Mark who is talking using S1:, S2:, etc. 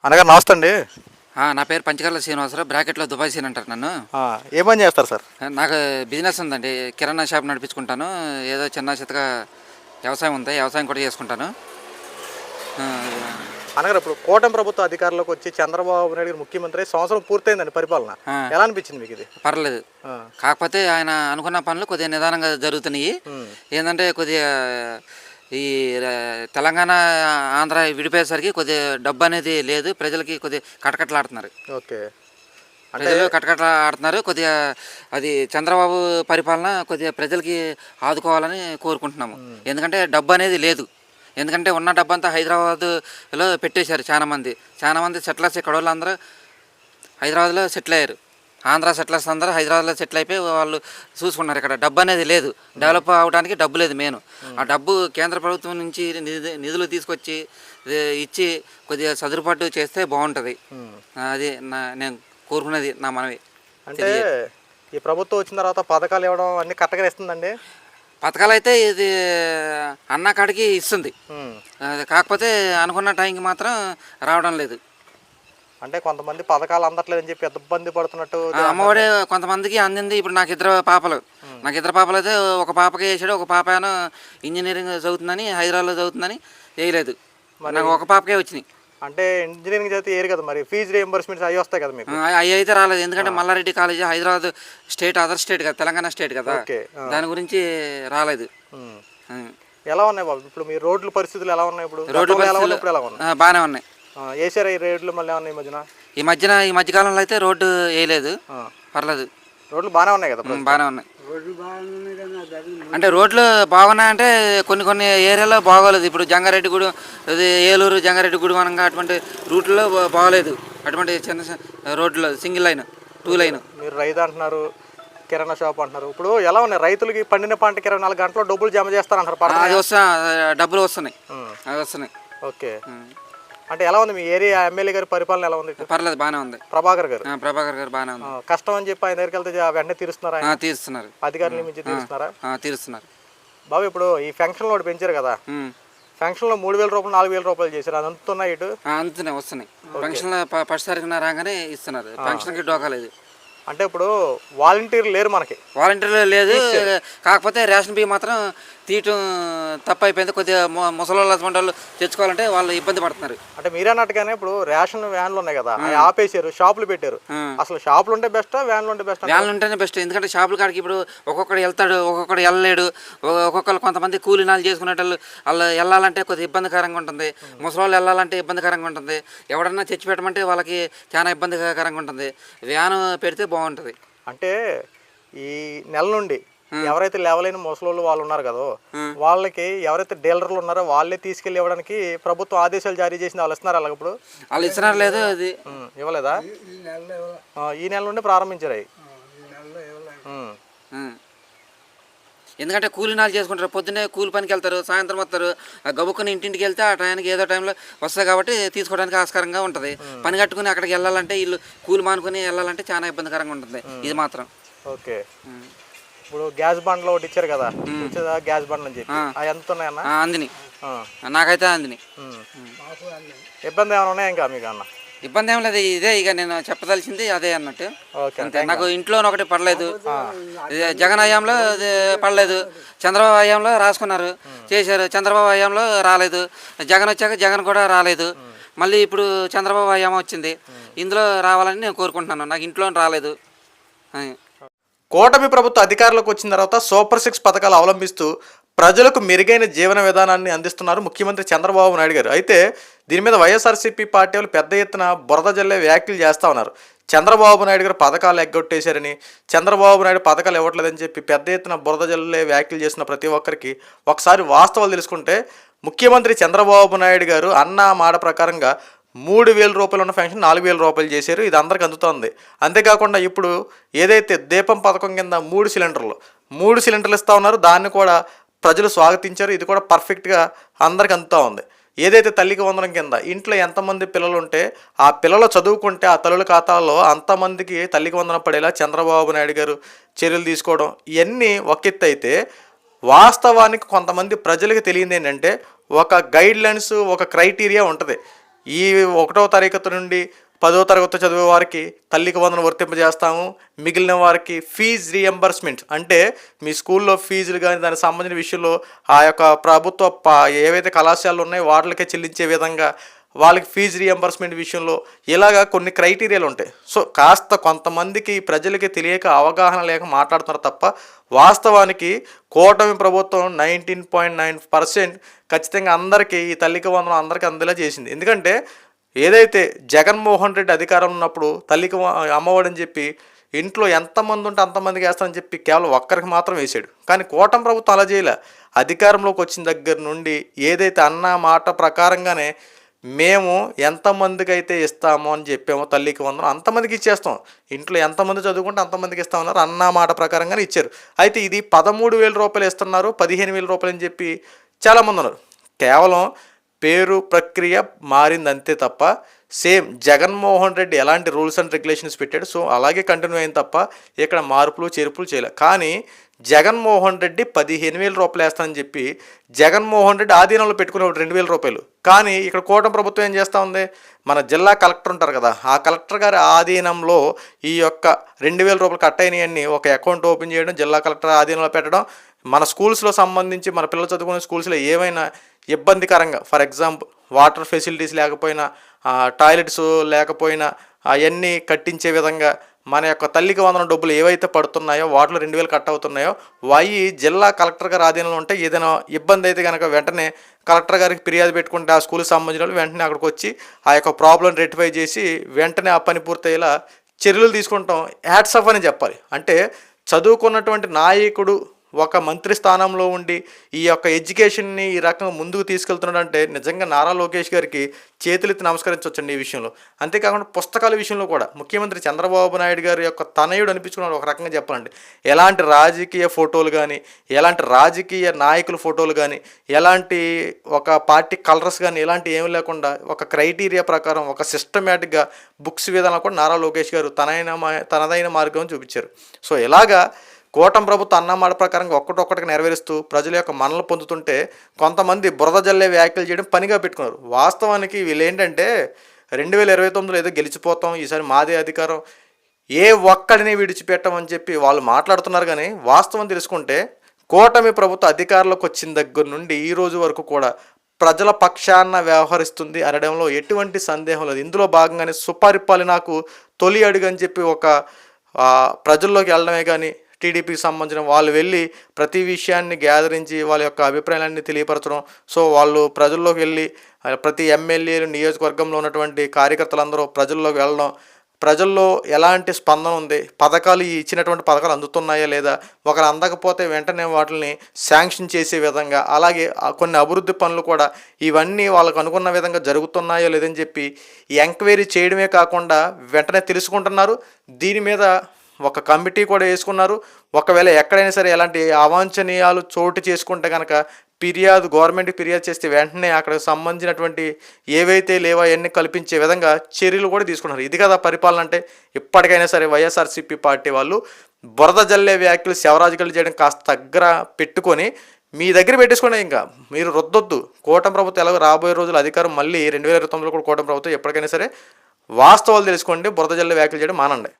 S1: అనగా నమస్తే అండి.
S2: నా పేరు పంచకర్ల శ్రీనివాసరావు. బ్రాకెట్లో దుబాయ్ సీన్ అంటారు నన్ను.
S1: ఏ పని చేస్తారు సార్?
S2: నాకు బిజినెస్ ఉందండి. కిరాణా షాప్ నడిపించుకుంటాను. ఏదో చిన్న చితక వ్యవసాయం ఉంది. వ్యవసాయం కూడా చేసుకుంటాను. ఆ,
S1: అనగా ఇప్పుడు కూటమి ప్రభుత్వ అధికారంలోకి వచ్చి చంద్రబాబు నాయుడు గారు ముఖ్యమంత్రి సంవత్సరం పూర్తయిందండి పరిపాలన.
S2: ఆ,
S1: ఎలా అనిపించింది మీకు ఇది?
S2: పర్లేదు.
S1: ఆ,
S2: కాకపోతే ఆయన అనుకున్న పనులు కొద్దిగా నిదానంగా జరుగుతున్నాయి.
S1: ఉమ్,
S2: ఏంటంటే కొద్దిగా ఈ తెలంగాణ ఆంధ్ర విడిపోయేసరికి కొద్దిగా డబ్బు అనేది లేదు. ప్రజలకి కొద్దిగా కటకట్లాడుతున్నారు.
S1: ఓకే. అంటే
S2: ప్రజలు కటకట ఆడుతున్నారు. కొద్దిగా అది చంద్రబాబు పరిపాలన కొద్దిగా ప్రజలకి ఆదుకోవాలని కోరుకుంటున్నాము. ఎందుకంటే డబ్బు అనేది లేదు. ఎందుకంటే ఉన్న డబ్బు అంతా హైదరాబాదులో పెట్టేశారు. చాలామంది సెటిలర్స్ ఇక్కడ వాళ్ళు అందరూ హైదరాబాద్లో సెటిల్ అయ్యారు. ఆంధ్ర సెటిలర్స్ అందరూ హైదరాబాద్లో సెటిల్ అయిపోయి వాళ్ళు చూసుకున్నారు. ఇక్కడ డబ్బు అనేది లేదు. డెవలప్ అవడానికి డబ్బు లేదు మెయిన్. ఆ డబ్బు కేంద్ర ప్రభుత్వం నుంచి నిధులు తీసుకొచ్చి ఇచ్చి కొద్దిగా సదుపాటు చేస్తే బాగుంటుంది. అది నేను కోరుకునేది, నా మనవి.
S1: అంటే ఈ ప్రభుత్వం వచ్చిన తర్వాత పథకాలు ఇవ్వడం అన్ని కరెక్ట్గా ఇస్తుందండి.
S2: పథకాలు అయితే ఇది అన్న కాడికి ఇస్తుంది. కాకపోతే అనుకున్న టైంకి మాత్రం రావడం లేదు.
S1: అంటే కొంతమంది పథకాలు అందట్లేదని చెప్పి ఇబ్బంది పడుతున్నట్టు.
S2: అమ్మఒడి కొంతమందికి అందింది. ఇప్పుడు నాకు ఇద్దరు పాపలు అయితే ఒక పాపకి వేసాడు. ఒక పాప ఇంజనీరింగ్ చదువుతుందని, హైదరాబాద్లో చదువుతుందని వేయలేదు. నాకు ఒక పాపకే వచ్చినాయి.
S1: అంటే ఇంజనీరింగ్ చదివితే ఏరు కదా, మరి ఫీజు రియంబర్స్మెంట్స్ అవి వస్తాయి కదా మీకు?
S2: అవి అయితే రాలేదు. ఎందుకంటే Malla Reddy college Hyderabad state, other state కదా, తెలంగాణ స్టేట్ కదా. దాని గురించి రాలేదు.
S1: ఎలా ఉన్నాయి బాబు ఇప్పుడు మీ రోడ్ల పరిస్థితులు ఎలా ఉన్నాయి? ఇప్పుడు
S2: రోడ్ల
S1: ఇప్పుడు ఎలా ఉన్నాయి?
S2: బాగానే ఉన్నాయి.
S1: వేసారా ఈ రోడ్లు? మళ్ళీ ఏమన్నా
S2: ఈ మధ్యకాలంలో అయితే రోడ్డు వేయలేదు. పర్లేదు,
S1: రోడ్లు బాగానే ఉన్నాయి కదా?
S2: బాగానే ఉన్నాయి. అంటే రోడ్లు బాగున్నాయంటే కొన్ని ఏరియాలో బాగోలేదు. ఇప్పుడు జంగారెడ్డిగూడెం, అది ఏలూరు జంగారెడ్డిగూడెం అనగా అటువంటి రూట్లో బాగోలేదు. అటువంటి చిన్న రోడ్లు, సింగిల్ లైన్, 2 లైన్.
S1: మీరు రైతు అంటున్నారు, కిరాణా షాప్ అంటున్నారు. ఇప్పుడు ఎలా ఉన్నాయి? రైతులకి పండిన పంటకి 24 గంటల్లో డబ్బులు జమ చేస్తారంటారు.
S2: అది డబ్బులు వస్తున్నాయి. అవి వస్తున్నాయి.
S1: ఓకే. అంటే ఎలా ఉంది మీ ఏరియా ఎమ్మెల్యే గారి పరిపాలన ఎలా ఉంది?
S2: పర్లేదు, బాగానే ఉంది.
S1: ప్రభాకర్ గారు
S2: బాగానే ఉంది.
S1: కష్టం అని చెప్పి ఆయన దగ్గరికి వెళ్తే వెంటనే తీరుస్తున్నారా?
S2: తీరుస్తున్నారు.
S1: అధికారుల నుంచి తీరుస్తున్నారా?
S2: తీరుస్తున్నారు.
S1: బాబు ఇప్పుడు ఈ ఫంక్షన్ లోడ్ పెంచారు కదా, ఫంక్షన్ లో 3,000 రూపాయలు 4,000 రూపాయలు చేశారు. అది అందుతున్నాయి ఇటు?
S2: అందుతున్నాయి, వస్తున్నాయి. ఫంక్షన్ లో ఫస్ట్ తారీఖున రాగానే ఇస్తున్నారు. ఫంక్షన్ కి డోకాలేదు.
S1: అంటే ఇప్పుడు వాలంటీర్లు లేరు మనకి.
S2: వాలంటీర్లు లేదు. కాకపోతే రేషన్ బియ్యం మాత్రం తీయటం తప్పు అయిపోయింది. కొద్దిగా ముసలి వాళ్ళు తెచ్చుకోవాలంటే వాళ్ళు ఇబ్బంది పడుతున్నారు.
S1: అంటే మీరన్నట్టుగానే ఇప్పుడు రేషన్ వ్యాన్లు ఉన్నాయి కదా, అవి ఆపేసారు, షాపులు పెట్టారు. అసలు షాపులు ఉంటే బెస్టా, వ్యాన్లు ఉంటే బెస్ట్?
S2: వ్యాన్లు ఉంటేనే బెస్ట్. ఎందుకంటే షాపుల కాడికి ఇప్పుడు ఒక్కొక్కడు వెళ్తాడు, ఒక్కొక్కడు వెళ్ళలేడు. ఒక్కొక్కరు కొంతమంది కూలీనాలు చేసుకునేటోళ్ళు వాళ్ళు వెళ్ళాలంటే కొద్దిగా ఇబ్బందికరంగా ఉంటుంది. ముసలి వాళ్ళు వెళ్ళాలంటే ఇబ్బందికరంగా ఉంటుంది. ఎవడన్నా తెచ్చి పెట్టమంటే వాళ్ళకి చాలా ఇబ్బందికరంగా ఉంటుంది. వ్యాన్ పెడితే బాగుంటుంది.
S1: అంటే ఈ నెల నుండి ఎవరైతే లేవలేని ముసలోళ్ళు వాళ్ళు ఉన్నారు కదా, వాళ్ళకి ఎవరైతే డీలర్లు ఉన్నారో వాళ్ళే తీసుకెళ్ళి ఇవ్వడానికి ప్రభుత్వం ఆదేశాలు జారీ చేసింది. వాళ్ళు ఇస్తున్నారు అలాగ? ఇప్పుడు
S2: వాళ్ళు ఇస్తున్నారు లేదు, అది
S1: ఇవ్వలేదా? ఈ నెల నుండి ప్రారంభించారు అవి.
S2: ఎందుకంటే కూలీనాలు చేసుకుంటారు. పొద్దున్నే కూలి పనికి వెళ్తారు, సాయంత్రం వస్తారు. గబుక్కుని ఇంటింటికి వెళ్తే ఆ టైంకి ఏదో టైంలో వస్తాయి కాబట్టి తీసుకోవడానికి ఆస్కారంగా ఉంటుంది. పని కట్టుకుని అక్కడికి వెళ్ళాలంటే వీళ్ళు కూలి మానుకుని వెళ్ళాలంటే చాలా ఇబ్బందికరంగా ఉంటుంది ఇది మాత్రం.
S1: ఓకే. ఇప్పుడు గ్యాస్ బండ్లు ఒకటి ఇచ్చారు కదా, గ్యాస్ బండ్లు అని చెప్పి అవి ఎంత ఉన్నాయన్న?
S2: అందిని, నాకైతే అందిని.
S1: ఇబ్బంది ఏమైనా ఉన్నాయా ఇంకా మీకు? అన్న
S2: ఇబ్బంది ఏం లేదు. ఇదే ఇక నేను చెప్పదలిసింది అదే అన్నట్టు. అంతే. నాకు ఇంట్లో ఒకటి పడలేదు. జగన్ హయాంలో పడలేదు. చంద్రబాబు హయాంలో రాసుకున్నారు, చేశారు. చంద్రబాబు హయాంలో రాలేదు. జగన్ వచ్చాక జగన్ కూడా రాలేదు. మళ్ళీ ఇప్పుడు చంద్రబాబు హయాం వచ్చింది. ఇందులో రావాలని నేను కోరుకుంటున్నాను. నాకు ఇంట్లో రాలేదు.
S1: కూటమి ప్రభుత్వ అధికారంలోకి వచ్చిన తర్వాత సూపర్ 6 పథకాలు అవలంబిస్తూ ప్రజలకు మెరుగైన జీవన విధానాన్ని అందిస్తున్నారు ముఖ్యమంత్రి చంద్రబాబు నాయుడు గారు. అయితే దీని మీద వైఎస్ఆర్సీపీ పార్టీ వాళ్ళు పెద్ద ఎత్తున బురద జల్లే వ్యాఖ్యలు చేస్తూ ఉన్నారు. చంద్రబాబు నాయుడు గారు పథకాలు ఎగ్గొట్టేశారని, చంద్రబాబు నాయుడు పథకాలు ఇవ్వట్లేదని చెప్పి పెద్ద ఎత్తున బురద జల్లే వ్యాఖ్యలు చేసిన ప్రతి ఒక్కరికి ఒకసారి వాస్తవాలు తెలుసుకుంటే, ముఖ్యమంత్రి చంద్రబాబు నాయుడు గారు అన్న మాట ప్రకారంగా 3,000 రూపాయలు ఉన్న పెన్షన్ 4,000 రూపాయలు చేశారు. ఇది అందరికి అందుతోంది. అంతేకాకుండా ఇప్పుడు ఏదైతే దీపం పథకం కింద 3 సిలిండర్లు ఇస్తూ ఉన్నారు, దాన్ని కూడా ప్రజలు స్వాగతించారు. ఇది కూడా పర్ఫెక్ట్గా అందరికి అందుతూ ఉంది. ఏదైతే తల్లికి వందనం కింద ఇంట్లో ఎంతమంది పిల్లలు ఉంటే ఆ పిల్లలు చదువుకుంటే ఆ తల్లుల ఖాతాల్లో అంతమందికి తల్లికి వందనం పడేలా చంద్రబాబు నాయుడు గారు చర్యలు తీసుకోవడం, ఇవన్నీ ఒక ఎత్తు అయితే, వాస్తవానికి కొంతమంది ప్రజలకు తెలియదు ఏంటంటే ఒక గైడ్ లైన్స్, ఒక క్రైటీరియా ఉంటుంది. ఈ 1వ తరగతి నుండి 10వ తరగతి చదివే వారికి తల్లికి వందనం వర్తింపజేస్తాము. మిగిలిన వారికి ఫీజ్ రీఎంబర్స్మెంట్ అంటే మీ స్కూల్లో ఫీజులు కానీ దానికి సంబంధించిన విషయంలో ఆ యొక్క ప్రభుత్వ ఏవైతే కళాశాలలు ఉన్నాయో వాటికే చెల్లించే విధంగా వాళ్ళకి ఫీజు రీఎంబర్స్మెంట్ విషయంలో ఇలాగా కొన్ని క్రైటీరియాలు ఉంటాయి. సో కాస్త కొంతమందికి ప్రజలకి తెలియక అవగాహన లేక మాట్లాడుతున్నారు తప్ప వాస్తవానికి కూటమి ప్రభుత్వం 19.9% ఖచ్చితంగా అందరికీ ఈ తల్లికి వందనం అందరికీ అందేలా చేసింది. ఎందుకంటే ఏదైతే జగన్మోహన్ రెడ్డి అధికారం ఉన్నప్పుడు తల్లికి అమ్మఒడని చెప్పి ఇంట్లో ఎంతమంది ఉంటే అంతమందికి వేస్తానని చెప్పి కేవలం ఒక్కరికి మాత్రం వేసాడు. కానీ కూటమి ప్రభుత్వం అలా చేయలే. అధికారంలోకి వచ్చిన దగ్గర నుండి ఏదైతే అన్న మాట ప్రకారంగానే మేము ఎంతమందికి అయితే ఇస్తామో అని చెప్పామో తల్లికి వందనం అంతమందికి ఇచ్చేస్తాం. ఇంట్లో ఎంతమంది చదువుకుంటే అంతమందికి ఇస్తామన్నారు. అన్న మాట ప్రకారంగానే ఇచ్చారు. అయితే ఇది 13,000 రూపాయలు ఇస్తున్నారు, 15,000 రూపాయలు అని చెప్పి చాలామంది ఉన్నారు. కేవలం పేరు ప్రక్రియ మారింది అంతే తప్ప సేమ్ జగన్మోహన్ రెడ్డి ఎలాంటి రూల్స్ అండ్ రెగ్యులేషన్స్ పెట్టాడు సో అలాగే కంటిన్యూ అయింది తప్ప ఇక్కడ మార్పులు చేర్పులు చేయలే. కానీ జగన్మోహన్ రెడ్డి 15,000 రూపాయలు వేస్తానని చెప్పి జగన్మోహన్ రెడ్డి ఆధీనంలో పెట్టుకునేవాడు 2,000 రూపాయలు. కానీ ఇక్కడ కూటమి ప్రభుత్వం ఏం చేస్తూ ఉంది, మన జిల్లా కలెక్టర్ ఉంటారు కదా, ఆ కలెక్టర్ గారి ఆధీనంలో ఈ యొక్క 2,000 రూపాయలు కట్ అయినాయన్ని ఒక అకౌంట్ ఓపెన్ చేయడం, జిల్లా కలెక్టర్ ఆధీనంలో పెట్టడం, మన స్కూల్స్లో సంబంధించి మన పిల్లలు చదువుకునే స్కూల్స్లో ఏమైనా ఇబ్బందికరంగా ఫర్ ఎగ్జాంపుల్ వాటర్ ఫెసిలిటీస్ లేకపోయినా టాయిలెట్స్ లేకపోయినా అవన్నీ కట్టించే విధంగా మన యొక్క తల్లికి వందనం డబ్బులు ఏవైతే పడుతున్నాయో వాటిలో 2,000 కట్ అవుతున్నాయో అవి జిల్లా కలెక్టర్ గారి ఆధీనంలో ఉంటే ఏదైనా ఇబ్బంది అయితే కనుక వెంటనే కలెక్టర్ గారికి ఫిర్యాదు పెట్టుకుంటే ఆ స్కూల్కి సంబంధించిన వాళ్ళు వెంటనే అక్కడికి వచ్చి ఆ యొక్క ప్రాబ్లం రెక్టిఫై చేసి వెంటనే ఆ పని పూర్తయ్యేలా చర్యలు తీసుకుంటాం. హ్యాట్స్ ఆఫ్ అని చెప్పాలి. అంటే చదువుకున్నటువంటి నాయకుడు ఒక మంత్రి స్థానంలో ఉండి ఈ యొక్క ఎడ్యుకేషన్ని ఈ రకంగా ముందుకు తీసుకెళ్తున్నాడంటే నిజంగా నారా లోకేష్ గారికి చేతులెత్తి నమస్కరించవచ్చండి ఈ విషయంలో. అంతేకాకుండా పుస్తకాల విషయంలో కూడా ముఖ్యమంత్రి చంద్రబాబు నాయుడు గారి యొక్క తనయుడు అనిపించుకున్నాడు ఒక రకంగా చెప్పాలంటే. ఎలాంటి రాజకీయ ఫోటోలు కానీ, ఎలాంటి రాజకీయ నాయకుల ఫోటోలు కానీ, ఎలాంటి ఒక పార్టీ కలర్స్ కానీ ఇలాంటి ఏమీ లేకుండా ఒక క్రైటీరియా ప్రకారం ఒక సిస్టమేటిక్గా బుక్స్ విధానం కూడా నారా లోకేష్ గారు తనదైన మార్గం చూపించారు. సో ఇలాగా కూటమి ప్రభుత్వం అన్నమాట ప్రకారంగా ఒక్కటొక్కటికి నెరవేరుస్తూ ప్రజల యొక్క మనలు పొందుతుంటే కొంతమంది బురద జల్లే వ్యాఖ్యలు చేయడం పనిగా పెట్టుకున్నారు. వాస్తవానికి వీళ్ళు ఏంటంటే 2029లో ఏదో గెలిచిపోతాం, ఈసారి మాదే అధికారం, ఏ ఒక్కడిని విడిచిపెట్టమని చెప్పి వాళ్ళు మాట్లాడుతున్నారు. కానీ వాస్తవం తెలుసుకుంటే కూటమి ప్రభుత్వం అధికారంలోకి వచ్చిన దగ్గర నుండి ఈ రోజు వరకు కూడా ప్రజల పక్షాన వ్యవహరిస్తుంది అనడంలో ఎటువంటి సందేహం లేదు. ఇందులో భాగంగానే సుపరిపాలనకు తొలి అడుగు అని చెప్పి ఒక ప్రజల్లోకి వెళ్ళడమే కానీ టీడీపీకి సంబంధించిన వాళ్ళు వెళ్ళి ప్రతి విషయాన్ని గ్యాదరించి వాళ్ళ యొక్క అభిప్రాయాలన్నీ తెలియపరచడం. సో వాళ్ళు ప్రజల్లోకి వెళ్ళి ప్రతి ఎమ్మెల్యేలు నియోజకవర్గంలో ఉన్నటువంటి కార్యకర్తలందరూ ప్రజల్లోకి వెళ్ళడం, ప్రజల్లో ఎలాంటి స్పందన ఉంది, పథకాలు ఇచ్చినటువంటి పథకాలు అందుతున్నాయా లేదా, ఒకరు అందకపోతే వెంటనే వాటిని శాంక్షన్ చేసే విధంగా, అలాగే కొన్ని అభివృద్ధి పనులు కూడా ఇవన్నీ వాళ్ళకు అనుకున్న విధంగా జరుగుతున్నాయో లేదని చెప్పి ఎంక్వైరీ చేయడమే కాకుండా వెంటనే తెలుసుకుంటున్నారు. దీని మీద ఒక కమిటీ కూడా వేసుకున్నారు. ఒకవేళ ఎక్కడైనా సరే ఎలాంటి అవాంఛనీయాలు చోటు చేసుకుంటే కనుక గవర్నమెంట్కి ఫిర్యాదు చేస్తే వెంటనే అక్కడికి సంబంధించినటువంటి ఏవైతే లేవో అవన్నీ కల్పించే విధంగా చర్యలు కూడా తీసుకున్నారు. ఇది కదా పరిపాలన అంటే. ఇప్పటికైనా సరే వైఎస్ఆర్సీపీ పార్టీ వాళ్ళు బురద జల్లే వ్యాఖ్యలు శవరాజకీయాలు చేయడం కాస్త దగ్గర పెట్టుకొని మీ దగ్గర పెట్టేసుకోండి. ఇంకా మీరు రుద్దొద్దు. కూటమి ప్రభుత్వం ఎలాగో రాబోయే రోజులు అధికారం మళ్ళీ 2029లో కూడా కూటమి ప్రభుత్వం ఎప్పటికైనా సరే వాస్తవాలు తెలుసుకోండి. బురద జల్లే వ్యాఖ్యలు చేయడం మానండి.